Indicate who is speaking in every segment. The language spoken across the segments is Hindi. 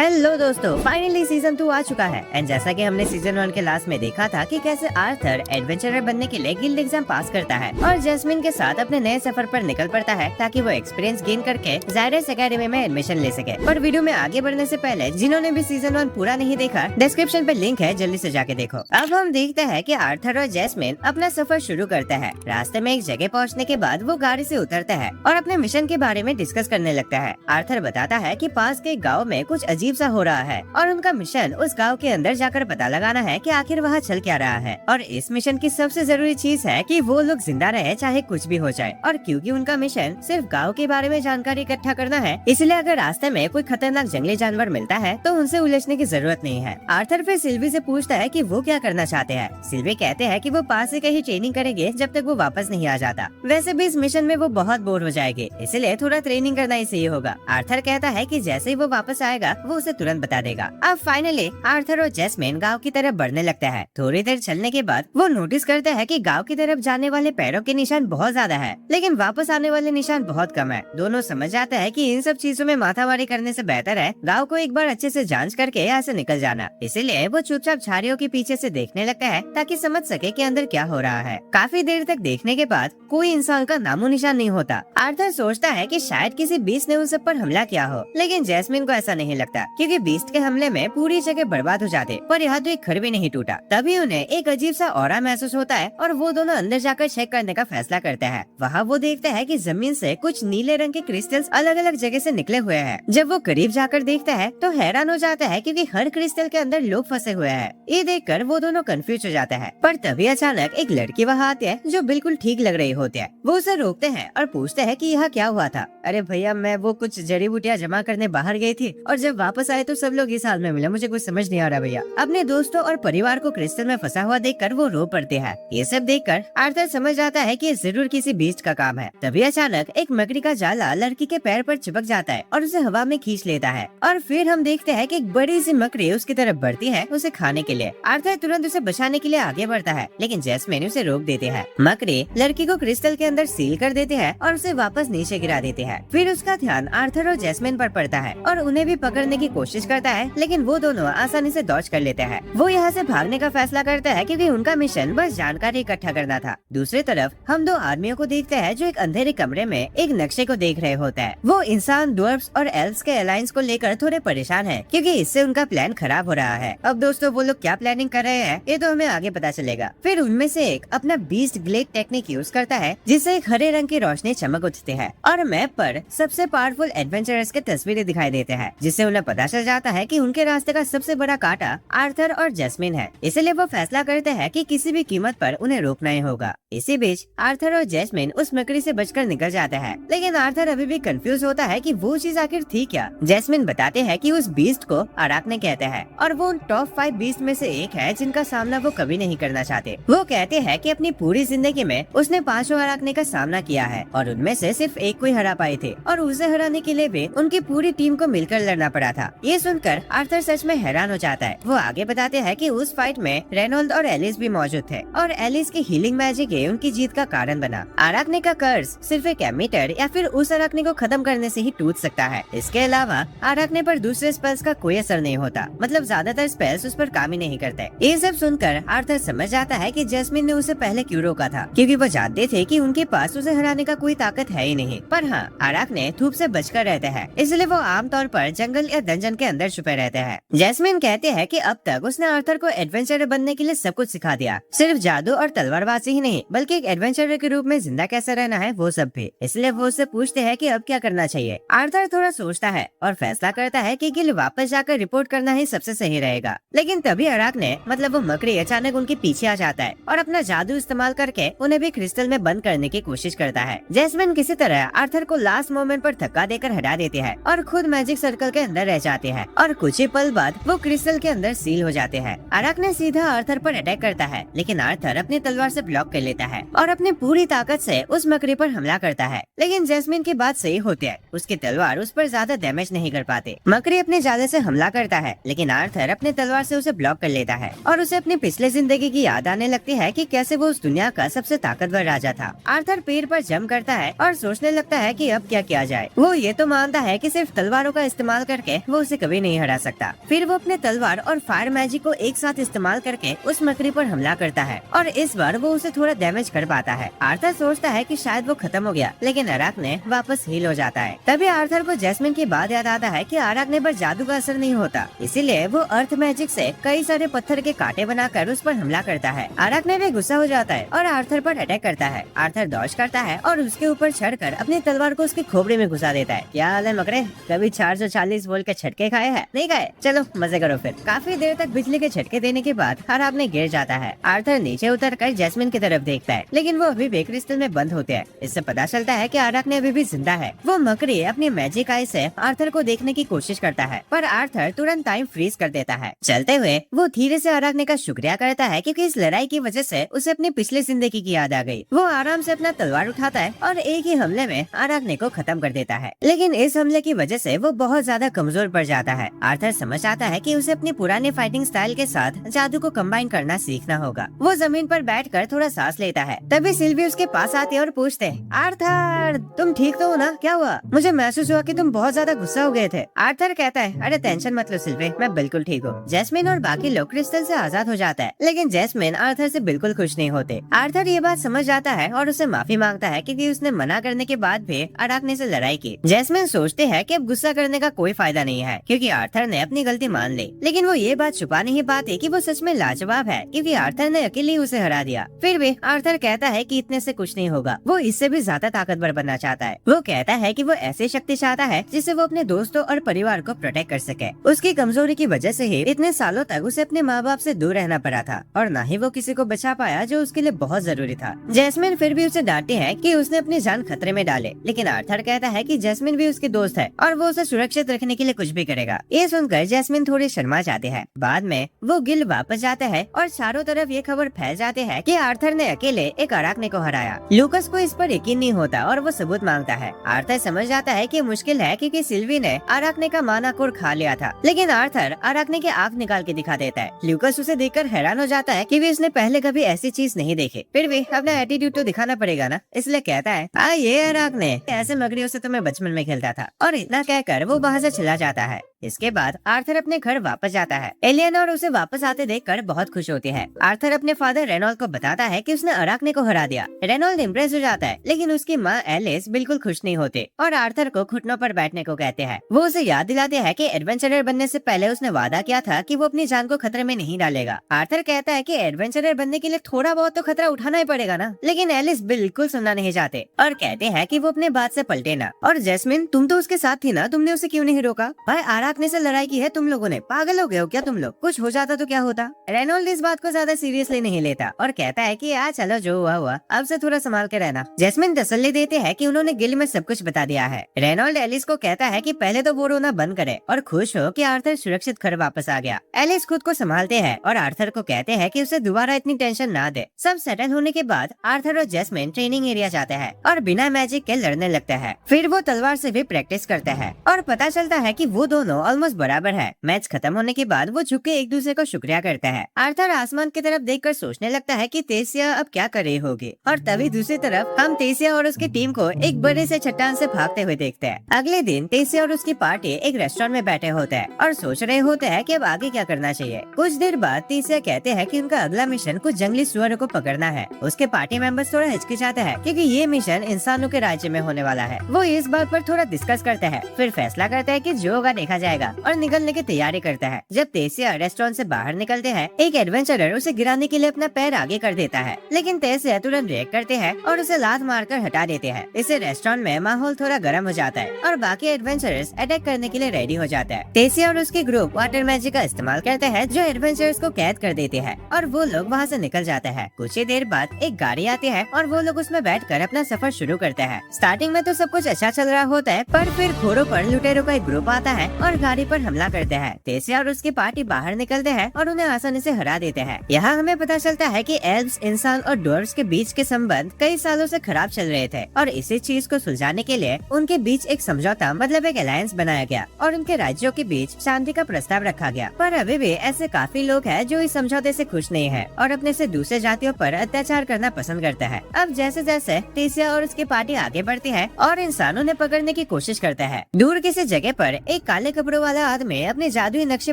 Speaker 1: हेलो दोस्तों, फाइनली सीजन 2 आ चुका है। एंड जैसा कि हमने सीजन 1 के लास्ट में देखा था कि कैसे आर्थर एडवेंचरर बनने के लिए गिल्ड एग्जाम पास करता है और जैस्मिन के साथ अपने नए सफर पर निकल पड़ता है ताकि वो एक्सपीरियंस गेन करके जायरस एकेडमी में एडमिशन ले सके। पर वीडियो में आगे बढ़ने से पहले जिन्होंने भी सीजन 1 पूरा नहीं देखा, डिस्क्रिप्शन पे लिंक है, जल्दी से जाके देखो। अब हम देखते हैं कि आर्थर और जैस्मिन अपना सफर शुरू करते हैं। रास्ते में एक जगह पहुँचने के बाद वो गाड़ी से उतरते हैं और अपने मिशन के बारे में डिस्कस करने लगता है। आर्थर बताता है कि पास के गाँव में कुछ अजीब सा हो रहा है और उनका मिशन उस गांव के अंदर जाकर पता लगाना है कि आखिर वहाँ चल क्या रहा है। और इस मिशन की सबसे जरूरी चीज है कि वो लोग जिंदा रहे चाहे कुछ भी हो जाए। और क्योंकि उनका मिशन सिर्फ गांव के बारे में जानकारी इकट्ठा करना है, इसलिए अगर रास्ते में कोई खतरनाक जंगली जानवर मिलता है तो उनसे उलझने की जरूरत नहीं है। आर्थर फिर सिल्वी से पूछता है कि वो क्या करना चाहते हैं। सिल्वी कहते हैं कि वो पास से कहीं ट्रेनिंग करेंगे जब तक वो वापस नहीं आ जाता। वैसे भी इस मिशन में वो बहुत बोर हो जाएंगे, इसलिए थोड़ा ट्रेनिंग करना ही सही होगा। आर्थर कहता है कि जैसे ही वो वापस आएगा वो उसे तुरंत बता देगा। अब फाइनली आर्थर और जैस्मिन गांव की तरफ बढ़ने लगता है। थोड़ी देर चलने के बाद वो नोटिस करते हैं कि गांव की तरफ जाने वाले पैरों के निशान बहुत ज्यादा है, लेकिन वापस आने वाले निशान बहुत कम है। दोनों समझ जाते हैं कि इन सब चीजों में माथामारी करने से बेहतर है गांव को एक बार अच्छे से जांच करके यहाँ से निकल जाना। इसीलिए वो चुपचाप झाड़ियों के पीछे से देखने लगता है ताकि समझ सके कि अंदर क्या हो रहा है। काफी देर तक देखने के बाद कोई इंसान का नामो निशान नहीं होता। आर्थर सोचता है कि शायद किसी बीस्ट ने उन सब पर हमला किया हो, लेकिन जैस्मिन को ऐसा नहीं लगता क्योंकि बीस्ट के हमले में पूरी जगह बर्बाद हो जाते, पर यहाँ तो एक घर भी नहीं टूटा। तभी उन्हें एक अजीब सा ऑरा महसूस होता है और वो दोनों अंदर जाकर चेक करने का फैसला करते हैं। वहाँ वो देखते हैं कि जमीन से कुछ नीले रंग के क्रिस्टल्स अलग अलग जगह से निकले हुए हैं। जब वो करीब जाकर देखता है तो हैरान हो जाता है क्योंकि हर क्रिस्टल के अंदर लोग फंसे हुए हैं। ये देखकर वो दोनों कंफ्यूज हो जाते हैं। पर तभी अचानक एक लड़की वहाँ आती है जो बिल्कुल ठीक लग रही होती है। वो उसे रोकते हैं और पूछते हैं कि यहाँ क्या हुआ था। अरे भैया, मैं वो कुछ जड़ी बूटियाँ जमा करने बाहर गई थी और जब वापस आए तो सब लोग इस हाल में मिले। मुझे कुछ समझ नहीं आ रहा भैया। अपने दोस्तों और परिवार को क्रिस्टल में फंसा हुआ देखकर वो रो पड़ते हैं। ये सब देखकर आर्थर समझ जाता है कि ये जरूर किसी बीस्ट का काम है। तभी अचानक एक मकड़ी का जाला लड़की के पैर पर चिपक जाता है और उसे हवा में खींच लेता है। और फिर हम देखते हैं कि एक बड़ी सी मकड़ी उसकी तरफ बढ़ती है उसे खाने के लिए। आर्थर तुरंत उसे बचाने के लिए आगे बढ़ता है, लेकिन जैस्मिन उसे रोक देते हैं। मकड़ी लड़की को क्रिस्टल के अंदर सील कर देते हैं और उसे वापस नीचे गिरा देते हैं। फिर उसका ध्यान आर्थर और जैस्मिन पर पड़ता है और उन्हें भी पकड़ने की कोशिश करता है, लेकिन वो दोनों आसानी से दौड़ कर लेते हैं। वो यहाँ से भागने का फैसला करता है क्योंकि उनका मिशन बस जानकारी इकट्ठा करना था। दूसरी तरफ हम दो आदमियों को देखते हैं जो एक अंधेरे कमरे में एक नक्शे को देख रहे होते हैं। वो इंसान, ड्वार्फ्स और एल्व्स के अलायंस को लेकर थोड़े परेशान हैं क्योंकि इससे उनका प्लान खराब हो रहा है। अब दोस्तों, वो लोग क्या प्लानिंग कर रहे हैं ये तो हमें आगे पता चलेगा। फिर उनमें से एक अपना बीस्ट ग्लेड टेक्निक यूज करता है जिससे एक हरे रंग की रोशनी चमक उठती है और मैप पर सबसे पावरफुल एडवेंचरर्स के तस्वीरें दिखाई देते हैं, जिससे उन्हें पता चल जाता है कि उनके रास्ते का सबसे बड़ा कांटा आर्थर और जैस्मिन है। इसलिए वो फैसला करते हैं कि किसी भी कीमत पर उन्हें रोकना ही होगा। इसी बीच आर्थर और जैस्मिन उस मकड़ी से बचकर निकल जाते हैं, लेकिन आर्थर अभी भी कंफ्यूज होता है कि वो चीज आखिर थी क्या। जैस्मिन बताते हैं कि उस बीस्ट को अराकने कहते हैं और वो उन टॉप 5 बीस्ट में से एक है जिनका सामना वो कभी नहीं करना चाहते। वो कहते हैं कि अपनी पूरी जिंदगी में उसने 5 अराकने का सामना किया है और उनमें से सिर्फ एक को ही हरा पाए थे और उसे हराने के लिए भी उनकी पूरी टीम को मिलकर लड़ना पड़ा था। ये सुनकर आर्थर सच में हैरान हो जाता है। वो आगे बताते हैं कि उस फाइट में रेनोल्ड और एलिस भी मौजूद थे और एलिस की हीलिंग मैजिक ही उनकी जीत का कारण बना। अराकने का कर्ज सिर्फ एक एमीटर या फिर उस अराकने को खत्म करने से ही टूट सकता है। इसके अलावा अराकने पर दूसरे स्पेल्स का कोई असर नहीं होता, मतलब ज्यादातर स्पेल्स उस पर काम ही नहीं करते। ये सब सुनकर आर्थर समझ जाता है कि जैस्मिन ने उसे पहले क्यों रोका था, क्योंकि वो जानते थे कि उनके पास उसे हराने का कोई ताकत है ही नहीं। पर हाँ, अराकने धूप से बचकर रहते हैं, इसलिए वो आमतौर पर जंगल या डंजन के अंदर छुपे रहते हैं। जैस्मिन कहते हैं कि अब तक उसने आर्थर को एडवेंचरर बनने के लिए सब कुछ सिखा दिया, सिर्फ जादू और तलवारबाजी ही नहीं बल्कि एक एडवेंचरर के रूप में जिंदा कैसे रहना है वो सब भी। इसलिए वो उससे पूछते हैं कि अब क्या करना चाहिए। आर्थर थोड़ा सोचता है और फैसला करता है कि गिल वापस जाकर रिपोर्ट करना ही सबसे सही रहेगा। लेकिन तभी अराकने, मतलब वो मकड़ी, अचानक उनके पीछे आ जाता है और अपना जादू इस्तेमाल करके उन्हें भी क्रिस्टल में बंद करने की कोशिश करता है। जैस्मिन किसी तरह आर्थर को लास्ट मोमेंट पर धक्का देकर हटा देते हैं और खुद मैजिक सर्कल के अंदर रह जाते हैं और कुछ ही पल बाद वो क्रिस्टल के अंदर सील हो जाते हैं। अराकने सीधा आर्थर पर अटैक करता है, लेकिन आर्थर अपनी तलवार से ब्लॉक कर लेता है और अपनी पूरी ताकत से उस मकड़ी पर हमला करता है। लेकिन जैस्मिन की बात सही होती है, उसकी तलवार उस पर ज्यादा डैमेज नहीं कर पाते। मकड़ी अपने जाले से हमला करता है, लेकिन आर्थर अपने तलवार से उसे ब्लॉक कर लेता है और उसे अपनी पिछले जिंदगी की याद आने लगती है कि कैसे वो उस दुनिया का सबसे ताकतवर राजा था। आर्थर पेड़ पर जंप करता है और सोचने लगता है कि अब क्या किया जाए। वो ये तो मानता है कि सिर्फ तलवारों का इस्तेमाल करके वो उसे कभी नहीं हरा सकता। फिर वो अपने तलवार और फायर मैजिक को एक साथ इस्तेमाल करके उस मकड़ी पर हमला करता है और इस बार वो उसे थोड़ा डैमेज कर पाता है। आर्थर सोचता है कि शायद वो खत्म हो गया, लेकिन अराकने वापस हील हो जाता है। तभी आर्थर को जैस्मिन की बात याद आता है कि अराकने पर जादू का असर नहीं होता, इसीलिए वो अर्थ मैजिक से कई सारे पत्थर के कांटे बनाकर उस पर हमला करता है। अराकने भी गुस्सा हो जाता है और आर्थर पर अटैक करता है। आर्थर डॉज करता है और उसके ऊपर चढ़कर अपनी तलवार को उसके खोपड़ी में घुसा देता है। क्या हाल है मकड़े, कभी 440 वोल्ट के झटके खाए हैं? नहीं खाए? चलो मजे करो फिर। काफी देर तक बिजली के झटके देने के बाद अराकने गिर जाता है। आर्थर नीचे उतरकर जैस्मिन की तरफ देखता है, लेकिन वो अभी भी क्रिस्टल में बंद होते हैं। इससे पता चलता है कि अराकने अभी भी जिंदा है। वो मकड़ी अपनी मैजिक आई से आर्थर को देखने की कोशिश करता है, पर आर्थर तुरंत टाइम फ्रीज कर देता है। चलते हुए वो धीरे से अराकने का शुक्रिया करता है, क्योंकि इस लड़ाई की वजह से उसे अपनी पिछली जिंदगी की याद आ गई। वो आराम से अपना तलवार उठाता है और एक ही हमले में अराकने को खत्म कर देता है। लेकिन इस हमले की वजह से वो बहुत ज्यादा कमजोर पड़ जाता है। आर्थर समझ आता है कि उसे अपनी पुराने फाइटिंग स्टाइल के साथ जादू को कंबाइन करना सीखना होगा। वो जमीन पर बैठकर थोड़ा सांस लेता है। तभी सिल्वी उसके पास आती है और पूछते हैं, आर्थर तुम ठीक तो हो ना? क्या हुआ? मुझे महसूस हुआ कि तुम बहुत ज्यादा गुस्सा हो गए थे। आर्थर कहता है, अरे टेंशन मत लो सिल्वी, मैं बिल्कुल ठीक हूँ। जैस्मिन और बाकी लोग क्रिस्टल से आजाद हो जाता है, लेकिन जैस्मिन आर्थर से बिल्कुल खुश नहीं होते। आर्थर ये बात समझ जाता है और उसे माफी मांगता है, क्योंकि उसने मना करने के बाद भी अराकने से लड़ाई की। जैस्मिन सोचते है कि अब गुस्सा करने का कोई फायदा नहीं है, क्योंकि आर्थर ने अपनी गलती मान ली। लेकिन वो ये बात छुपा नहीं पाते कि वो सच में लाजवाब है, क्योंकि आर्थर ने अकेले उसे हरा दिया। फिर भी आर्थर कहता है कि इतने से कुछ नहीं होगा, वो इससे भी ज्यादा ताकतवर बनना चाहता है। वो कहता है कि वो ऐसी शक्ति चाहता है जिससे वो अपने दोस्तों और परिवार को प्रोटेक्ट कर सके। उसकी कमजोरी की वजह से ही इतने सालों तक उसे अपने माँ बाप से दूर रहना पड़ा था, और न ही वो किसी को बचा पाया जो उसके लिए बहुत जरूरी था। जैस्मिन फिर भी उसे डांटती है कि उसने अपनी जान खतरे में डाले, लेकिन आर्थर कहता है कि जैस्मिन भी उसकी दोस्त है और वो उसे सुरक्षित रखने के लिए कुछ भी करेगा। ये सुनकर जैस्मिन थोड़ी शर्मा जाती है। बाद में वो गिल वापस जाता है और चारों तरफ ये खबर फैल जाती है कि आर्थर ने अकेले एक अराकने को हराया। लूकस को इस पर यकीन नहीं होता और वो सबूत मांगता है। आर्थर समझ जाता है कि मुश्किल है, क्योंकि सिल्वी ने अराकने का माना कोर खा लिया था, लेकिन आर्थर अराकने की आंख निकाल के दिखा देता है। लूकस उसे देखकर हैरान हो जाता है कि उसने पहले कभी ऐसी चीज नहीं देखी। फिर भी अपना एटीट्यूड तो दिखाना पड़ेगा ना, इसलिए कहता है, ये अराकने, ऐसे मकड़ियों से तो मैं बचपन में खेलता था। और इतना कहकर वो वहाँ से चला जाता है। इसके बाद आर्थर अपने घर वापस जाता है। एलियनोर उसे वापस आते देखकर बहुत खुश होती है। आर्थर अपने फादर रेनॉल्ड को बताता है कि उसने अराकने को हरा दिया। रेनॉल्ड इम्प्रेस हो जाता है, लेकिन उसकी माँ एलिस बिल्कुल खुश नहीं होती और आर्थर को घुटनों पर बैठने को कहते हैं। वो उसे याद दिलाते हैं कि एडवेंचरर बनने से पहले उसने वादा किया था कि वो अपनी जान को खतरे में नहीं डालेगा। आर्थर कहता है कि एडवेंचरर बनने के लिए थोड़ा बहुत तो खतरा उठाना ही पड़ेगा ना, लेकिन एलिस बिल्कुल सुनना नहीं चाहते और कहते हैं कि वो अपने बात से पलटे ना। और जैस्मिन, तुम तो उसके साथ थी ना, तुमने उसे क्यों नहीं रोका? भाई अराकने से लड़ाई की है तुम लोगों ने, पागल हो गए हो क्या तुम लोग? कुछ हो जाता तो क्या होता? रेनॉल्ड इस बात को ज्यादा सीरियसली नहीं लेता और कहता है कि यार चलो जो हुआ हुआ, अब से थोड़ा संभाल के रहना। जैस्मिन तसल्ली देते हैं कि उन्होंने गिल में सब कुछ बता दिया है। रेनॉल्ड एलिस को कहता है कि पहले तो वो रोना बंद करे और खुश हो कि आर्थर सुरक्षित घर वापस आ गया। एलिस खुद को संभालते हैं और आर्थर को कहते हैं कि उसे दोबारा इतनी टेंशन ना दे। सब सेटल होने के बाद आर्थर और जैस्मिन ट्रेनिंग एरिया जाते हैं और बिना मैजिक के लड़ने लगते हैं। फिर वो तलवार से भी प्रैक्टिस करते हैं और पता चलता है कि वो दोनों ऑलमोस्ट बराबर है। मैच खत्म होने के बाद वो झुक के एक दूसरे को शुक्रिया करते हैं। आर्थर आसमान की तरफ देखकर सोचने लगता है कि तेसिया अब क्या कर रही होगी, और तभी दूसरी तरफ हम तेसिया और उसकी टीम को एक बड़े से चट्टान से भागते हुए देखते हैं। अगले दिन तेसिया और उसकी पार्टी एक रेस्टोरेंट में बैठे होते हैं और सोच रहे होते हैं कि अब आगे क्या करना चाहिए। कुछ देर बाद तेसिया कहते हैं कि उनका अगला मिशन कुछ जंगली सुअरों को पकड़ना है। उसके पार्टी मेंबर्स थोड़ा हिचकिचाते हैं क्योंकि ये मिशन इंसानों के राज्य में होने वाला है। वो इस बात पर थोड़ा डिस्कस करते हैं, फिर फैसला करते हैं कि जो होगा देखा जाएगा और निकलने की तैयारी करता है। जब तेसिया रेस्टोरेंट से बाहर निकलते हैं, एक एडवेंचरर उसे गिराने के लिए अपना पैर आगे कर देता है, लेकिन तेसिया तुरंत रिएक्ट करते हैं और उसे लात मारकर हटा देते हैं। इससे रेस्टोरेंट में माहौल थोड़ा गर्म हो जाता है और बाकी एडवेंचरर्स अटैक करने के लिए रेडी हो जाते हैं। तेसिया और उसके ग्रुप वाटर मैजिक का इस्तेमाल करते हैं जो एडवेंचरर्स को कैद कर देते हैं और वो लोग वहाँ से निकल जाते हैं। कुछ ही देर बाद एक गाड़ी आती है और वो लोग उसमें बैठकर अपना सफर शुरू करते हैं। स्टार्टिंग में तो सब कुछ अच्छा चल रहा होता है, पर फिर घोड़ों पर लुटेरों का एक ग्रुप आता है और गाड़ी पर हमला करते हैं। तेसिया और उसकी पार्टी बाहर निकलते हैं और उन्हें आसानी से हरा देते हैं। यहाँ हमें पता चलता है कि एल्व्स, इंसान और ड्वार्फ्स के बीच के संबंध कई सालों से खराब चल रहे थे और इसी चीज को सुलझाने के लिए उनके बीच एक समझौता मतलब एक अलायंस बनाया गया और उनके राज्यों के बीच शांति का प्रस्ताव रखा गया। पर अभी भी ऐसे काफी लोग हैं जो इस समझौते से खुश नहीं है और अपने से दूसरे जातियों पर अत्याचार करना पसंद करते हैं। अब जैसे जैसे तेसिया और उसकी पार्टी आगे बढ़ती है और इंसानों ने पकड़ने की कोशिश करते हैं, दूर किसी जगह पर एक काले कपड़ों वाला आदमी अपने जादुई नक्शे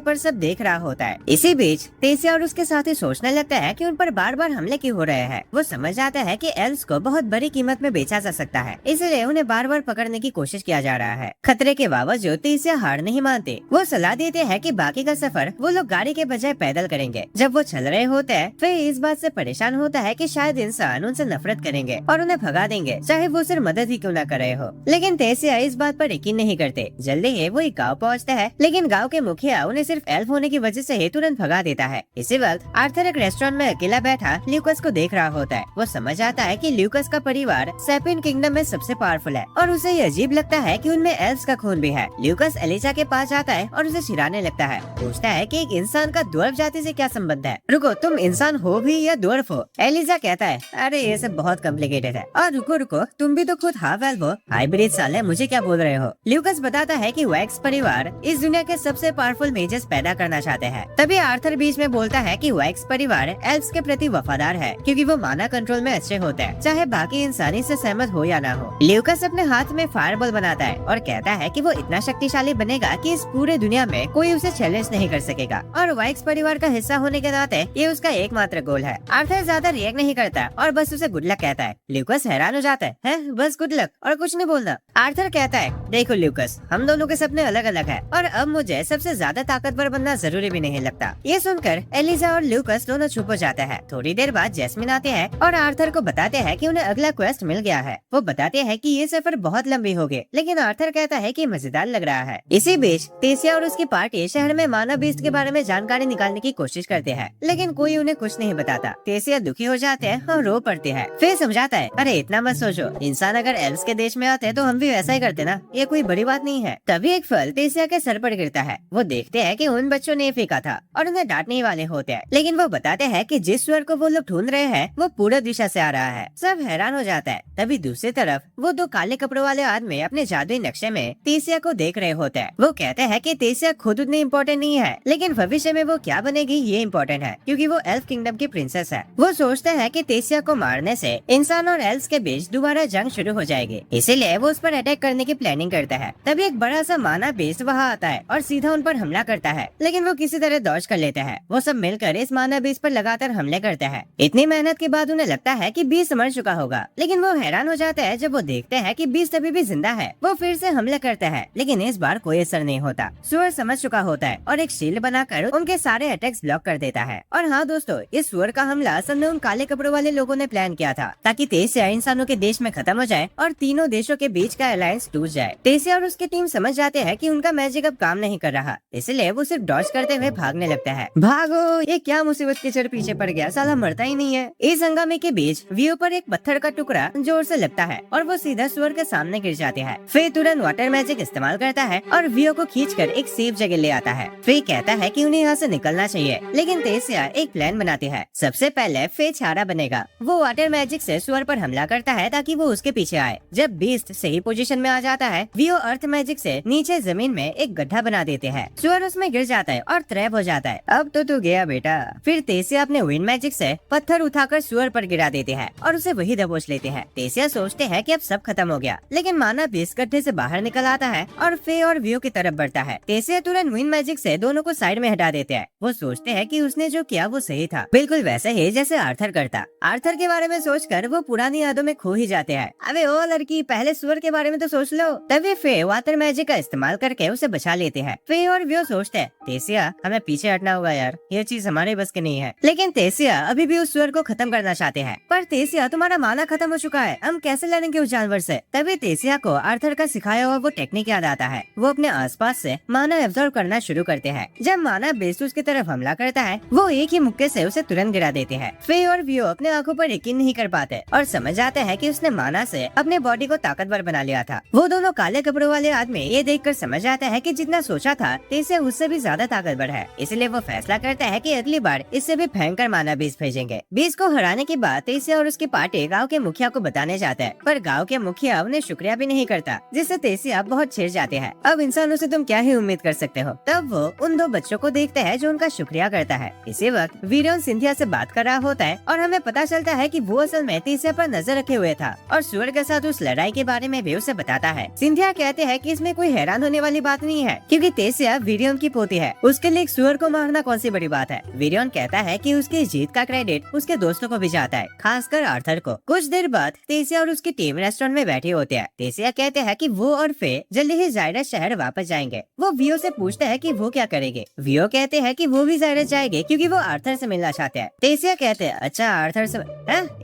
Speaker 1: पर सब देख रहा होता है। इसी बीच तेसिया और उसके साथी सोचने लगता है कि उन पर बार बार हमले क्यों हो रहे हैं। वो समझ आता है कि एल्व्स को बहुत बड़ी कीमत में बेचा जा सकता है, इसलिए उन्हें बार बार पकड़ने की कोशिश किया जा रहा है। खतरे के बावजूद तेसिया हार नहीं मानते। वो सलाह देते हैं कि बाकी का सफर वो लोग गाड़ी के बजाय पैदल करेंगे। जब वो चल रहे होते हैं, फिर इस बात से परेशान होता है कि शायद इंसान उनसे नफरत करेंगे और उन्हें भगा देंगे, चाहे वो सिर्फ मदद ही क्यों न कर रहे हो। लेकिन तेसिया इस बात पर यकीन नहीं करते। जल्दी ही वो एक गाँव पहुँचता है, लेकिन गाँव के मुखिया उन्हें सिर्फ एल्फ होने की वजह से ही तुरंत भगा देता है। इसी वक्त आर्थर एक रेस्टोरेंट में अकेला बैठा ल्यूकस को देख रहा होता है। वो समझ आता है कि ल्यूकस का परिवार सैपियन किंगडम में सबसे पावरफुल है और उसे ये अजीब लगता है कि उनमें एल्व्स का खून भी है। ल्यूकस एलिजा के पास जाता है और उसे चिढ़ाने लगता है। पूछता है कि एक इंसान का ड्वार्फ जाति से क्या संबंध है। रुको, तुम इंसान हो भी या ड्वार्फ हो? एलिजा कहता है, अरे ये सब बहुत कॉम्प्लिकेटेड है। और रुको, तुम भी तो खुद हाफ एल्फ हो। हाइब्रिड साले, मुझे क्या बोल रहे हो? ल्यूकस बताता है कि वैक्स परिवार इस दुनिया के सबसे पावरफुल मेजेस पैदा करना चाहते हैं। तभी आर्थर बीच में बोलता है कि वैक्स परिवार एल्व्स के प्रति वफादार है, क्योंकि वो माना कंट्रोल में अच्छे होते हैं, चाहे बाकी इंसानी से सहमत हो या ना हो। ल्यूकस अपने हाथ में फायरबॉल बनाता है और कहता है कि वो इतना शक्तिशाली बनेगा कि इस पूरे दुनिया में कोई उसे चैलेंज नहीं कर सकेगा, और वैक्स परिवार का हिस्सा होने के नाते ये उसका एकमात्र गोल है। आर्थर ज्यादा रिएक्ट नहीं करता और बस उसे गुड लक कहता है। ल्यूकस हैरान हो जाता है बस गुड लक और कुछ नहीं बोलना। आर्थर कहता है, देखो ल्यूकस, हम दोनों के सपने अलग अलग है और अब मुझे सबसे ज्यादा ताकतवर बनना जरूरी भी नहीं लगता। ये सुनकर एलिजा और ल्यूकस दोनों चुप हो जाते हैं। थोड़ी देर बाद जैस्मिन आते हैं और आर्थर को बताते हैं कि उन्हें अगला क्वेस्ट मिल गया है। वो बताते हैं कि ये सफर बहुत लंबी होगी, लेकिन आर्थर कहता है कि मजेदार लग रहा है। इसी बीच तेसिया और उसकी पार्टी शहर में मानव बीस्ट के बारे में जानकारी निकालने की कोशिश करते हैं, लेकिन कोई उन्हें कुछ नहीं बताता। तेसिया दुखी हो जाते हैं और रो पड़ते हैं। फिर समझाता है, अरे इतना मत सोचो, इंसान अगर एल्व्स के देश में आते तो हम भी वैसा ही करते ना, ये कोई बड़ी बात नहीं है। तभी एक फल तेसिया के सर पर गिरता है। वो देखते हैं कि उन बच्चों ने फेंका था और उन्हें डांटने वाले होते हैं, लेकिन वो बताते हैं कि जिस स्वर को वो लोग ढूंढ रहे हैं वो पूर्व दिशा से आ रहा है। सब हैरान हो जाता है। तभी दूसरी तरफ वो दो काले कपड़ों वाले आदमी अपने जादुई नक्शे में तेसिया को देख रहे होते हैं। वो कहते हैं कि तेसिया खुद उतनी इम्पोर्टेंट नहीं है, लेकिन भविष्य में वो क्या बनेगी ये इम्पोर्टेंट है, क्योंकि वो एल्फ किंगडम की प्रिंसेस है। वो सोचते हैं कि तेसिया को मारने से इंसान और एल्व्स के बीच दोबारा जंग शुरू हो जाएगी, इसीलिए वो उस पर अटैक करने की प्लानिंग करता है। तभी एक बड़ा सा माना बीस्ट वहाँ आता है और सीधा उन पर हमला करता है, लेकिन वो किसी तरह दौड़ कर लेते हैं। वो सब मिलकर इस माना बीस्ट पर लगातार हमले करते हैं। इतनी मेहनत के बाद उन्हें लगता है कि बीस्ट मर चुका होगा, लेकिन वो हैरान हो जाते हैं जब वो देखते हैं कि बीस्ट अभी भी जिंदा है। वो फिर से हमले करते हैं, लेकिन इस बार कोई असर नहीं होता। सुअर समझ चुका होता है और एक शील्ड बनाकर उनके सारे अटैक्स ब्लॉक कर देता है। और हाँ दोस्तों, इस सुअर का हमला असल में उन काले कपड़ों वाले लोगों ने प्लान किया था, ताकि तेसिया इंसानों के देश में खत्म हो जाए और तीनों देशों के बीच का अलायंस टूट जाए। तेसिया और उसकी टीम समझ जाते हैं कि उनका मैजिक अब काम नहीं कर रहा, इसलिए वो सिर्फ डॉज करते हुए भागने लगता है। भागो, ये क्या मुसीबत के चढ़ पीछे पड़ गया, साला मरता ही नहीं है। इस हंगामे के बीच व्यू पर एक पत्थर का टुकड़ा जोर से लगता है और वो सीधा सुअर के सामने गिर जाते हैं। फिर तुरंत वाटर मैजिक इस्तेमाल करता है और व्यू को खींचकर एक सेफ जगह ले आता है। फिर कहता है कि उन्हें यहाँ से निकलना चाहिए, लेकिन तेसिया एक प्लान बनाती है। सबसे पहले फे छाड़ा बनेगा। वो वाटर मैजिक से सुअर पर हमला करता है ताकि वो उसके पीछे आए। जब बीस्ट सही पोजीशन में आ जाता है, व्यू अर्थ मैजिक से नीचे जमीन में एक गड्ढा बना देते हैं। सुअर उसमें गिर जाता है और ट्रैप हो जाता है। अब तो तू गया बेटा। फिर तेसिया अपने विंड मैजिक से पत्थर उठाकर सुअर पर गिरा देते हैं और उसे वही दबोच लेते हैं। तेसिया सोचते हैं कि अब सब खत्म हो गया, लेकिन माना बीस्ट गड्ढे से बाहर निकल आता है और फे और व्यू की तरफ बढ़ता है। तेसिया तुरंत विंड मैजिक से दोनों को साइड में हटा देते हैं। वो सोचते हैं कि उसने जो किया वो सही था, बिल्कुल वैसे ही जैसे आर्थर करता। आर्थर के बारे में सोचकर वो पुरानी यादों में खो ही जाते हैं। अबे ओ लड़की, पहले सुअर के बारे में तो सोच लो। तभी फे वाटर मैजिक का इस्तेमाल करके उसे बचा लेते हैं। फे और व्यू सोचते हैं, तेसिया हमें पीछे हटना होगा यार, ये चीज हमारे बस की नहीं है। लेकिन तेसिया अभी भी उस सुअर को खत्म करना चाहते हैं। पर तेसिया, तुम्हारा माना खत्म हो चुका है, हम कैसे लड़ेंगे उस जानवर से? तभी तेसिया को आर्थर का सिखाया हुआ वो टेक्निक याद आता है। वो अपने आसपास से माना एब्जॉर्ब करना शुरू करते हैं। जब माना बेस्ट उसकी तरफ हमला करता है, वो एक ही मुक्के से उसे तुरंत गिरा देते हैं। फे और व्यू अपने आंखों पर यकीन नहीं कर पाते और समझ आते हैं कि उसने माना से अपने बॉडी को ताकतवर बना लिया था। वो दोनों काले कपड़ों वाले आदमी ये देखकर समझ आता है कि जितना सोचा था तेसिया उससे भी ज्यादा ताकतवर है, इसलिए वो फैसला करता है कि अगली बार इससे भी भयंकर माना बीस भेजेंगे। बीस को हराने के बाद तेसिया और उसकी पार्टी गाँव के मुखिया को बताने जाता है, पर गाँव के मुखिया उन्हें शुक्रिया भी नहीं करता, जिससे तेसिया बहुत छिड़ जाते हैं। अब इंसानों से तुम क्या ही उम्मीद कर सकते हो। तब वो उन दो बच्चों को देखते हैं जो उनका शुक्रिया करता है। इसी वक्त वीरोन सिंथिया से बात कर रहा होता है और हमें पता चलता है कि वो असल में तेसिया पर नजर रखे हुए था और सुअर के साथ उस लड़ाई के बारे में भी उसे बताता है। सिंधिया कहते हैं कि इसमें कोई हैरान होने वाली बात नहीं है, क्योंकि तेसिया वीरियन की पोती है, उसके लिए एक सुअर को मारना कौन सी बड़ी बात है। वीरियन कहता है कि उसकी जीत का क्रेडिट उसके दोस्तों को भी जाता है, खासकर आर्थर को। कुछ देर बाद तेसिया और उसकी टीम रेस्टोरेंट में बैठे होते हैं। तेसिया कहते हैं कि वो और फे जल्दी ही जायरस शहर वापस जाएंगे। वो वियो से पूछते हैं कि वो क्या करेंगे। वियो कहते हैं कि वो भी जायरस जाएंगे क्योंकि वो आर्थर से मिलना चाहते हैं। तेसिया कहते हैं अच्छा आर्थर से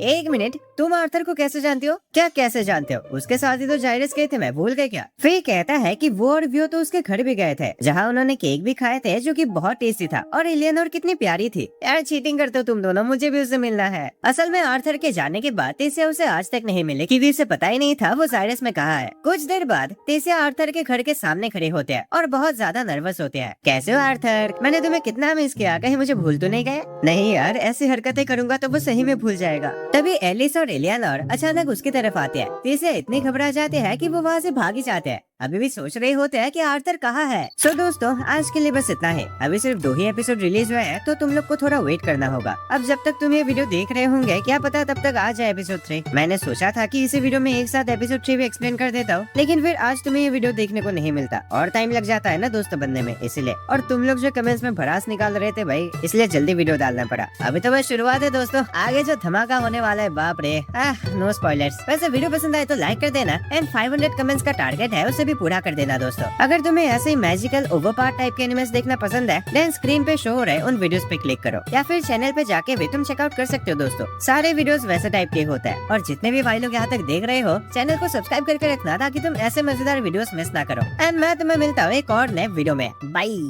Speaker 1: एक मिनट, तुम आर्थर को कैसे जानते हो? क्या कैसे जानते हो? उसके साथ ही तो जायरस गए थे, मैं भूल गए क्या? फे कहता है कि वो और वियो तो उसके घर भी गए थे, जहाँ उन्होंने केक भी खाए थे जो कि बहुत टेस्टी था, और एलियनोर कितनी प्यारी थी। यार चीटिंग करते हो तुम दोनों, मुझे भी उससे मिलना है। असल में आर्थर के जाने के बाद तेसिया उसे आज तक नहीं मिले, क्योंकि उसे पता ही नहीं था वो जायरस में कहाँ है। कुछ देर बाद तेसिया आर्थर के घर के सामने खड़े होते हैं और बहुत ज्यादा नर्वस होते हैं। कैसे हो आर्थर? मैंने तुम्हें कितना मिस किया, कहीं मुझे भूल तो नहीं गए? नहीं यार, ऐसी हरकतें करूंगा तो वो सही में भूल जाएगा। तभी एलिस और एलियनोर अचानक उसकी तरफ आते हैं। तेसिया इतने घबरा जाते हैं कि वो वहाँ से भाग ही जाते हैं। अभी भी सोच रहे होते हैं कि आर्थर कहाँ है। सो दोस्तों, आज के लिए बस इतना है। अभी सिर्फ 2 ही एपिसोड रिलीज हुए हैं, तो तुम लोग को थोड़ा वेट करना होगा। अब जब तक तुम ये वीडियो देख रहे होंगे, क्या पता तब तक आ जाए एपिसोड 3। मैंने सोचा था कि इसी वीडियो में एक साथ एपिसोड 3 भी एक्सप्लेन कर देता हूँ, लेकिन फिर आज तुम्हें ये वीडियो देखने को नहीं मिलता और टाइम लग जाता है ना दोस्तों बनने में, इसलिए। और तुम लोग जो कमेंट्स में भड़ास निकाल रहे थे भाई, इसलिए जल्दी वीडियो डालना पड़ा। अभी तो बस शुरुआत है दोस्तों, आगे जो धमाका होने वाला है बाप रे। No spoilers. वैसे वीडियो पसंद आए तो लाइक कर देना, एंड 500 कमेंट्स का टारगेट है, उसे भी पूरा कर देना दोस्तों। अगर तुम्हें ऐसे ही मैजिकल ओवरपावर टाइप के एनिमेस देखना पसंद है, देन स्क्रीन पे शो हो रहे उन वीडियोस पे क्लिक करो, या फिर चैनल पे जाके भी तुम चेकआउट कर सकते हो दोस्तों। सारे वीडियोस वैसे टाइप के होते हैं, और जितने भी भाई लोग यहाँ तक देख रहे हो, चैनल को सब्सक्राइब करके रखना ताकि तुम ऐसे मजेदार वीडियोस मिस ना करो। एंड मैं तुम्हें मिलता हूँ एक और नए वीडियो में। बाय।